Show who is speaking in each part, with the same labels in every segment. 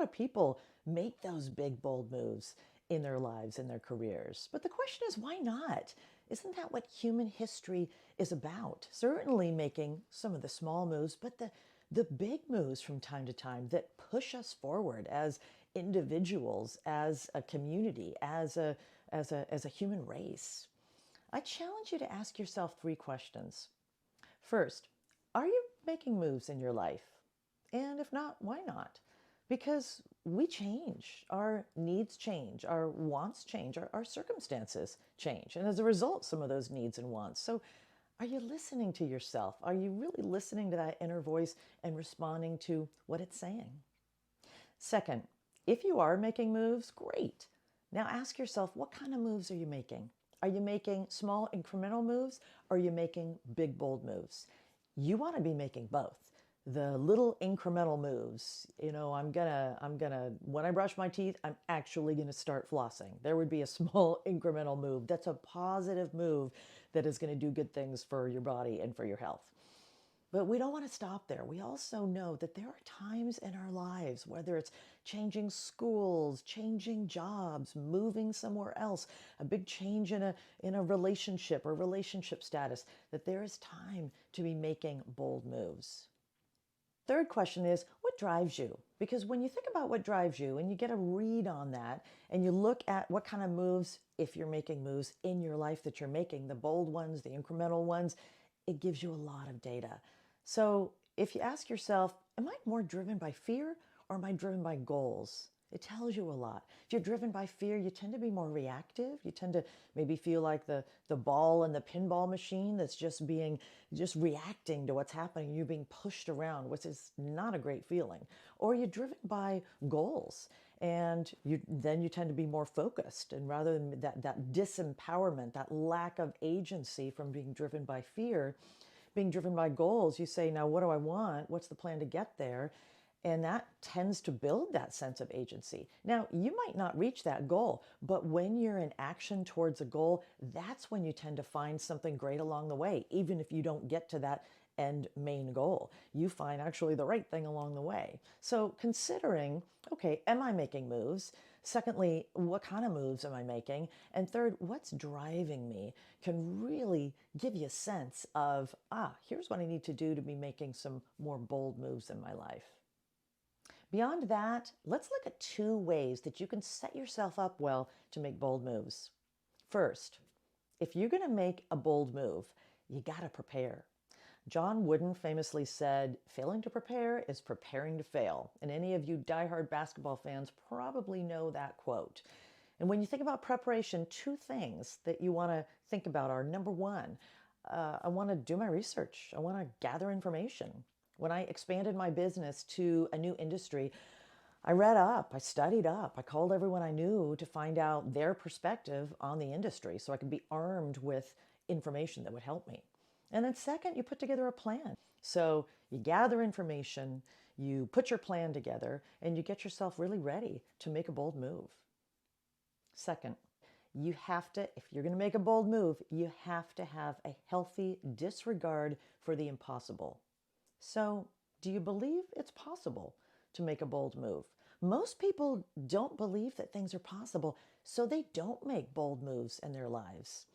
Speaker 1: lot of people make those big, bold moves in their lives, in their careers. But the question is, why not? Isn't that what human history is about? Certainly making some of the small moves, but the big moves from time to time that push us forward as individuals, as a community, as a human race. I challenge you to ask yourself 3 questions. First, are you making moves in your life? And if not, why not? Because we change, our needs change, our wants change, our circumstances change. And as a result, some of those needs and wants. So are you listening to yourself? Are you really listening to that inner voice and responding to what it's saying? Second, if you are making moves, great. Now ask yourself, what kind of moves are you making? Are you making small incremental moves, or are you making big bold moves? You want to be making both. The little incremental moves, when I brush my teeth, I'm actually going to start flossing. There would be a small incremental move. That's a positive move that is going to do good things for your body and for your health. But we don't want to stop there. We also know that there are times in our lives, whether it's changing schools, changing jobs, moving somewhere else, a big change in a relationship or relationship status, that there is time to be making bold moves. Third question is, what drives you? Because when you think about what drives you and you get a read on that and you look at what kind of moves, if you're making moves in your life that you're making, the bold ones, the incremental ones, it gives you a lot of data. So if you ask yourself, am I more driven by fear or am I driven by goals? It tells you a lot. If you're driven by fear, you tend to be more reactive. You tend to maybe feel like the ball in the pinball machine that's just reacting to what's happening. You're being pushed around, which is not a great feeling. Or you're driven by goals, and then you tend to be more focused. And rather than that disempowerment, that lack of agency from being driven by fear, being driven by goals, you say, now what do I want? What's the plan to get there? And that tends to build that sense of agency. Now, you might not reach that goal, but when you're in action towards a goal, that's when you tend to find something great along the way, even if you don't get to that end main goal. You find actually the right thing along the way. So considering, okay, am I making moves? Secondly, what kind of moves am I making? And third, what's driving me can really give you a sense of, here's what I need to do to be making some more bold moves in my life. Beyond that, let's look at 2 ways that you can set yourself up well to make bold moves. First, if you're going to make a bold move, you got to prepare. John Wooden famously said, failing to prepare is preparing to fail. And any of you diehard basketball fans probably know that quote. And when you think about preparation, 2 things that you want to think about are, number 1, I want to do my research. I want to gather information. When I expanded my business to a new industry, I read up, I studied up, I called everyone I knew to find out their perspective on the industry so I could be armed with information that would help me. And then second, you put together a plan. So you gather information, you put your plan together, and you get yourself really ready to make a bold move. Second, you have to, if you're going to make a bold move, you have to have a healthy disregard for the impossible. So, do you believe it's possible to make a bold move? Most people don't believe that things are possible, so they don't make bold moves in their lives.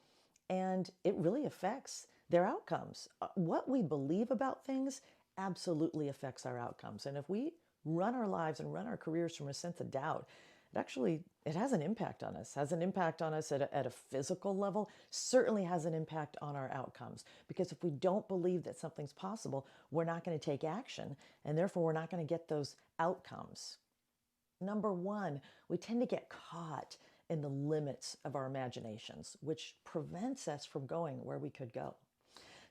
Speaker 1: And it really affects their outcomes. What we believe about things absolutely affects our outcomes. And if we run our lives and run our careers from a sense of doubt, it has an impact on us, has an impact on us at a physical level, certainly has an impact on our outcomes. Because if we don't believe that something's possible, we're not going to take action, and therefore we're not going to get those outcomes. Number 1, we tend to get caught in the limits of our imaginations, which prevents us from going where we could go.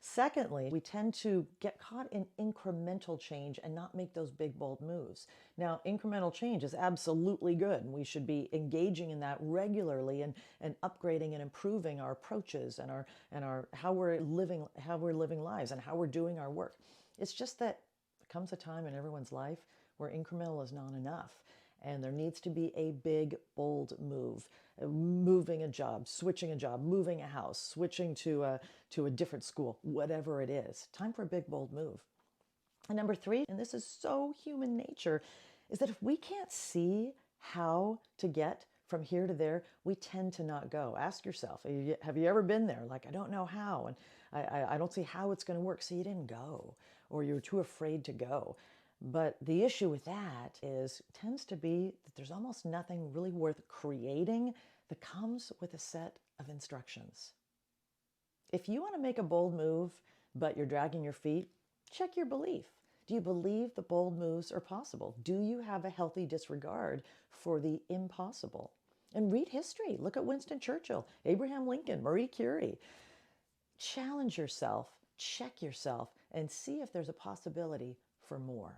Speaker 1: Secondly, we tend to get caught in incremental change and not make those big, bold moves. Now, incremental change is absolutely good, and we should be engaging in that regularly and upgrading and improving our approaches and our how we're living lives and how we're doing our work. It's just that there comes a time in everyone's life where incremental is not enough. And there needs to be a big, bold move. Moving a job, switching a job, moving a house, switching to a different school, whatever it is. Time for a big, bold move. And number 3, and this is so human nature, is that if we can't see how to get from here to there, we tend to not go. Ask yourself, have you ever been there? Like, I don't know how, and I don't see how it's going to work. So you didn't go, or you're too afraid to go. But the issue with that tends to be that there's almost nothing really worth creating that comes with a set of instructions. If you want to make a bold move, but you're dragging your feet, check your belief. Do you believe the bold moves are possible? Do you have a healthy disregard for the impossible? And read history. Look at Winston Churchill, Abraham Lincoln, Marie Curie. Challenge yourself, check yourself, and see if there's a possibility for more.